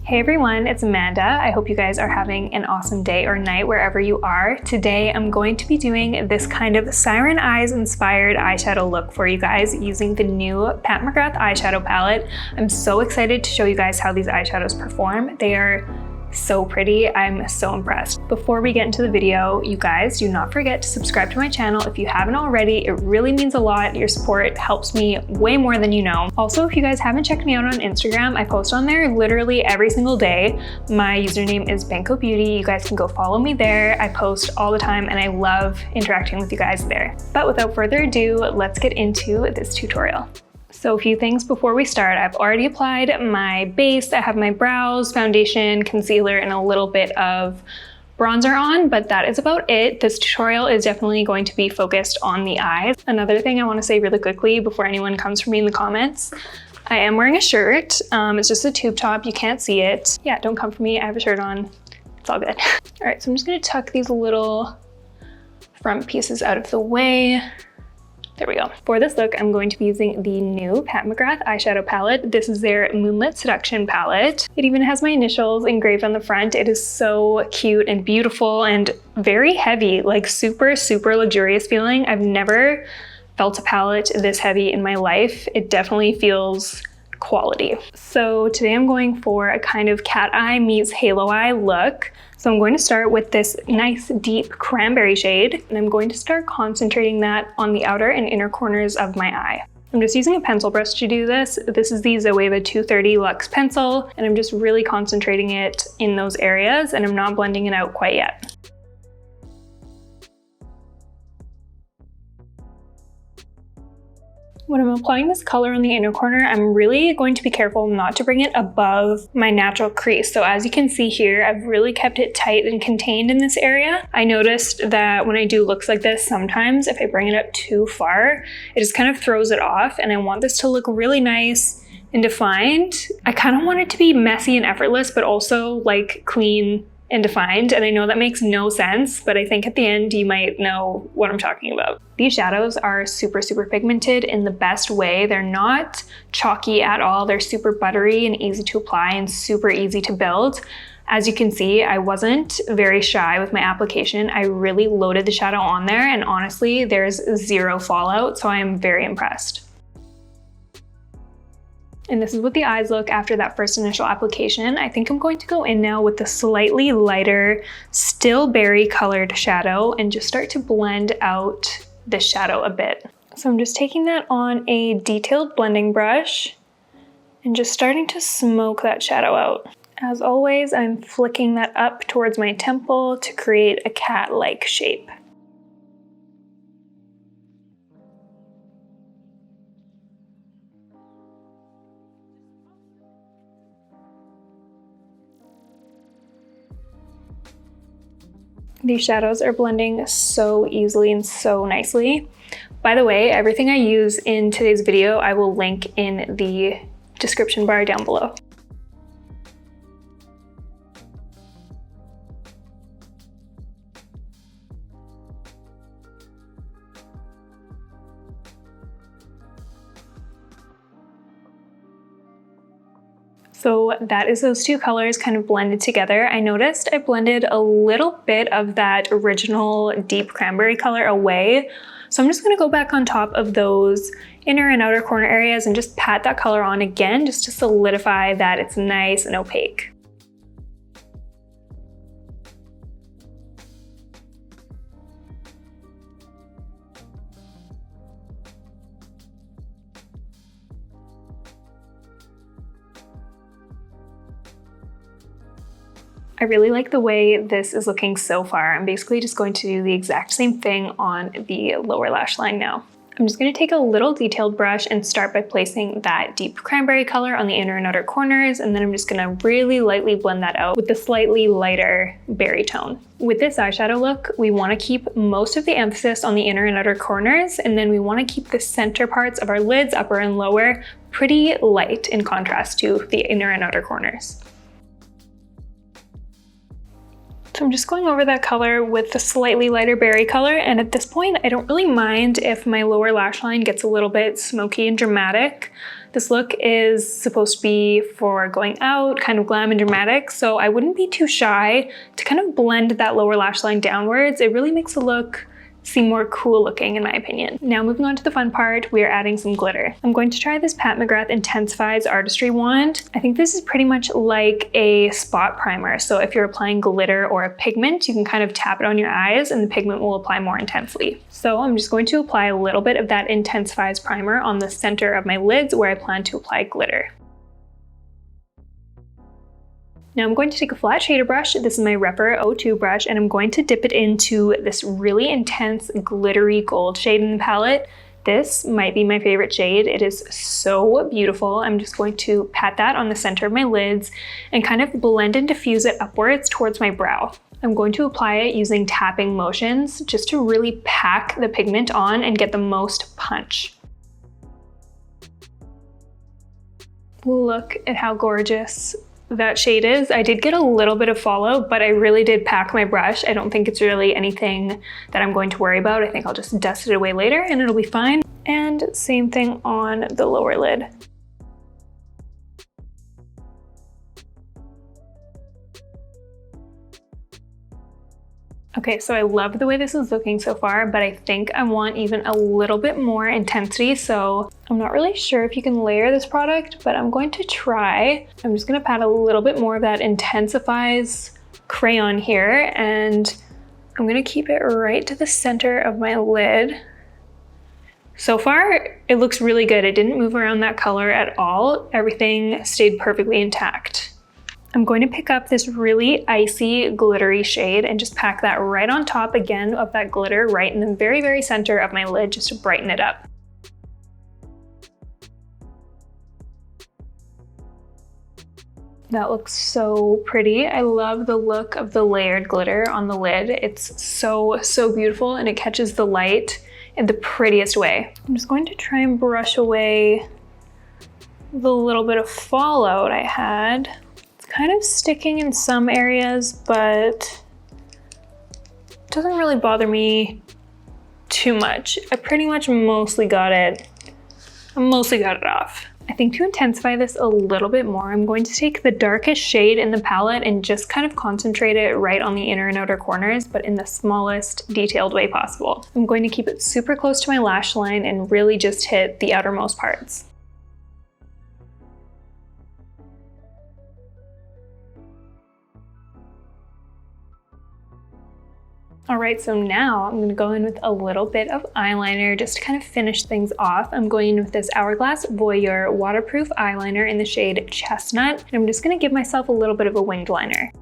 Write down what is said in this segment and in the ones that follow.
Hey everyone, it's Amanda. I hope you guys are having an awesome day or night wherever you are. Today I'm going to be doing this kind of Siren Eyes inspired eyeshadow look for you guys using the new Pat McGrath eyeshadow palette. I'm so excited to show you guys how these eyeshadows perform. They are so pretty. I'm so impressed. Before we get into the video, you guys do not forget to subscribe to my channel if you haven't already. It really means a lot. Your support helps me way more than you know. Also, if you guys haven't checked me out on Instagram, I post on there literally every single day. My username is Banco Beauty. You guys can go follow me there. I post all the time and I love interacting with you guys there. But without further ado, let's get into this tutorial. So a few things before we start. I've already applied my base. I have my brows, foundation, concealer, and a little bit of bronzer on, but that is about it. This tutorial is definitely going to be focused on the eyes. Another thing I want to say really quickly before anyone comes for me in the comments, I am wearing a shirt. It's just a tube top. You can't see it. Yeah, don't come for me. I have a shirt on. It's all good. All right, so I'm just going to tuck these little front pieces out of the way. There we go. For this look, I'm going to be using the new Pat McGrath eyeshadow palette. This is their Moonlit Seduction palette. It even has my initials engraved on the front. It is so cute and beautiful and very heavy, like super, super luxurious feeling. I've never felt a palette this heavy in my life. It definitely feels quality. So today I'm going for a kind of cat eye meets halo eye look. So I'm going to start with this nice deep cranberry shade, and I'm going to start concentrating that on the outer and inner corners of my eye. I'm just using a pencil brush to do this. This is the Zoeva 230 Luxe pencil, and I'm just really concentrating it in those areas, and I'm not blending it out quite yet. When I'm applying this color on the inner corner, I'm really going to be careful not to bring it above my natural crease. So as you can see here, I've really kept it tight and contained in this area. I noticed that when I do looks like this, sometimes if I bring it up too far, it just kind of throws it off, and I want this to look really nice and defined. I kind of want it to be messy and effortless, but also like clean and defined, and I know that makes no sense, but I think at the end you might know what I'm talking about. These shadows are super, super pigmented in the best way. They're not chalky at all. They're super buttery and easy to apply and super easy to build. As you can see, I wasn't very shy with my application. I really loaded the shadow on there, and honestly, there's zero fallout, so I am very impressed. And this is what the eyes look after that first initial application. I think I'm going to go in now with the slightly lighter, still berry colored shadow and just start to blend out this shadow a bit. So I'm just taking that on a detailed blending brush and just starting to smoke that shadow out. As always, I'm flicking that up towards my temple to create a cat-like shape. These shadows are blending so easily and so nicely. By the way, everything I use in today's video, I will link in the description bar down below. So that is those two colors kind of blended together. I noticed I blended a little bit of that original deep cranberry color away. So I'm just gonna go back on top of those inner and outer corner areas and just pat that color on again, just to solidify that it's nice and opaque. I really like the way this is looking so far. I'm basically just going to do the exact same thing on the lower lash line now. I'm just going to take a little detailed brush and start by placing that deep cranberry color on the inner and outer corners, and then I'm just going to really lightly blend that out with the slightly lighter berry tone. With this eyeshadow look, we want to keep most of the emphasis on the inner and outer corners, and then we want to keep the center parts of our lids, upper and lower, pretty light in contrast to the inner and outer corners. So I'm just going over that color with the slightly lighter berry color, and at this point I don't really mind if my lower lash line gets a little bit smoky and dramatic. This look is supposed to be for going out, kind of glam and dramatic, so I wouldn't be too shy to kind of blend that lower lash line downwards. It really makes the look seem more cool looking in my opinion. Now moving on to the fun part, we are adding some glitter. I'm going to try this Pat McGrath Intensifies Artistry Wand. I think this is pretty much like a spot primer. So if you're applying glitter or a pigment, you can kind of tap it on your eyes and the pigment will apply more intensely. So I'm just going to apply a little bit of that Intensifies primer on the center of my lids where I plan to apply glitter. Now I'm going to take a flat shader brush, this is my Rephr 02 brush, and I'm going to dip it into this really intense glittery gold shade in the palette. This might be my favorite shade. It is so beautiful. I'm just going to pat that on the center of my lids and kind of blend and diffuse it upwards towards my brow. I'm going to apply it using tapping motions just to really pack the pigment on and get the most punch. Look at how gorgeous that shade is. I did get a little bit of fallout, but I really did pack my brush. I don't think it's really anything that I'm going to worry about. I think I'll just dust it away later and it'll be fine. And same thing on the lower lid. Okay, so I love the way this is looking so far, but I think I want even a little bit more intensity, so I'm not really sure if you can layer this product, but I'm going to try. I'm just gonna pat a little bit more of that Intensifies crayon here, and I'm gonna keep it right to the center of my lid. So far, it looks really good. It didn't move around that color at all. Everything stayed perfectly intact. I'm going to pick up this really icy glittery shade and just pack that right on top again of that glitter right in the very, very center of my lid just to brighten it up. That looks so pretty. I love the look of the layered glitter on the lid. It's so, so beautiful and it catches the light in the prettiest way. I'm just going to try and brush away the little bit of fallout I had. Kind of sticking in some areas, but it doesn't really bother me too much. I pretty much mostly got it off. I think to intensify this a little bit more, I'm going to take the darkest shade in the palette and just kind of concentrate it right on the inner and outer corners, but in the smallest detailed way possible. I'm going to keep it super close to my lash line and really just hit the outermost parts. All right, so now I'm gonna go in with a little bit of eyeliner just to kind of finish things off. I'm going in with this Hourglass Voyeur waterproof eyeliner in the shade Chestnut, and I'm just gonna give myself a little bit of a winged liner.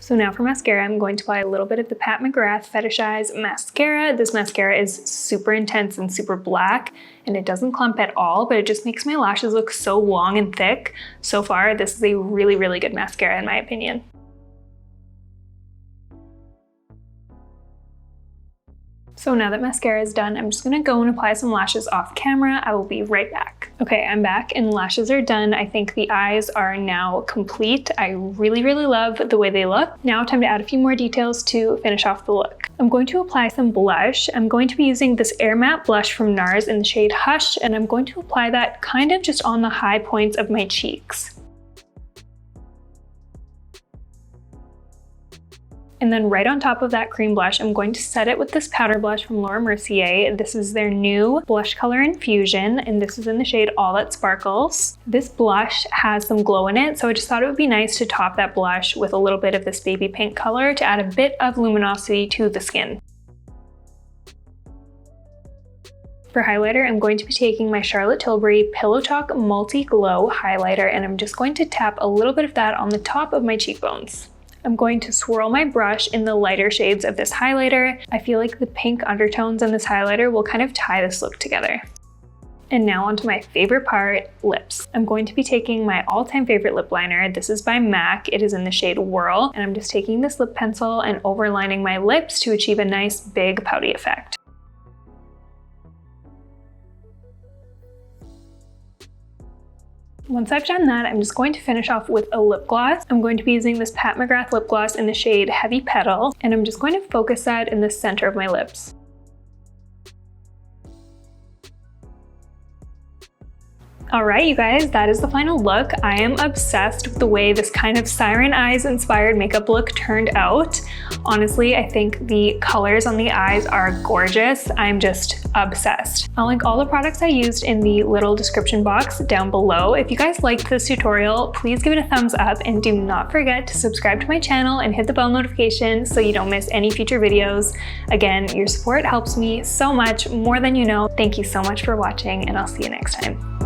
So now for mascara, I'm going to apply a little bit of the Pat McGrath Fetishize mascara. This mascara is super intense and super black, and it doesn't clump at all, but it just makes my lashes look so long and thick. So far, this is a really, really good mascara in my opinion. So now that mascara is done, I'm just gonna go and apply some lashes off camera. I will be right back. Okay, I'm back and lashes are done. I think the eyes are now complete. I really, really love the way they look. Now time to add a few more details to finish off the look. I'm going to apply some blush. I'm going to be using this Air Matte blush from NARS in the shade Hush, and I'm going to apply that kind of just on the high points of my cheeks. And then right on top of that cream blush, I'm going to set it with this powder blush from Laura Mercier. This is their new blush color infusion, and this is in the shade All That Sparkles. This blush has some glow in it, so I just thought it would be nice to top that blush with a little bit of this baby pink color to add a bit of luminosity to the skin. For highlighter, I'm going to be taking my Charlotte Tilbury Pillow Talk Multi Glow highlighter, and I'm just going to tap a little bit of that on the top of my cheekbones. I'm going to swirl my brush in the lighter shades of this highlighter. I feel like the pink undertones in this highlighter will kind of tie this look together. And now onto my favorite part, lips. I'm going to be taking my all-time favorite lip liner. This is by MAC. It is in the shade Whirl, and I'm just taking this lip pencil and overlining my lips to achieve a nice big pouty effect. Once I've done that, I'm just going to finish off with a lip gloss. I'm going to be using this Pat McGrath lip gloss in the shade Heavy Petal, and I'm just going to focus that in the center of my lips. All right, you guys, that is the final look. I am obsessed with the way this kind of Siren Eyes inspired makeup look turned out. Honestly, I think the colors on the eyes are gorgeous. I'm just obsessed. I'll link all the products I used in the little description box down below. If you guys liked this tutorial, please give it a thumbs up and do not forget to subscribe to my channel and hit the bell notification so you don't miss any future videos. Again, your support helps me so much, more than you know. Thank you so much for watching, and I'll see you next time.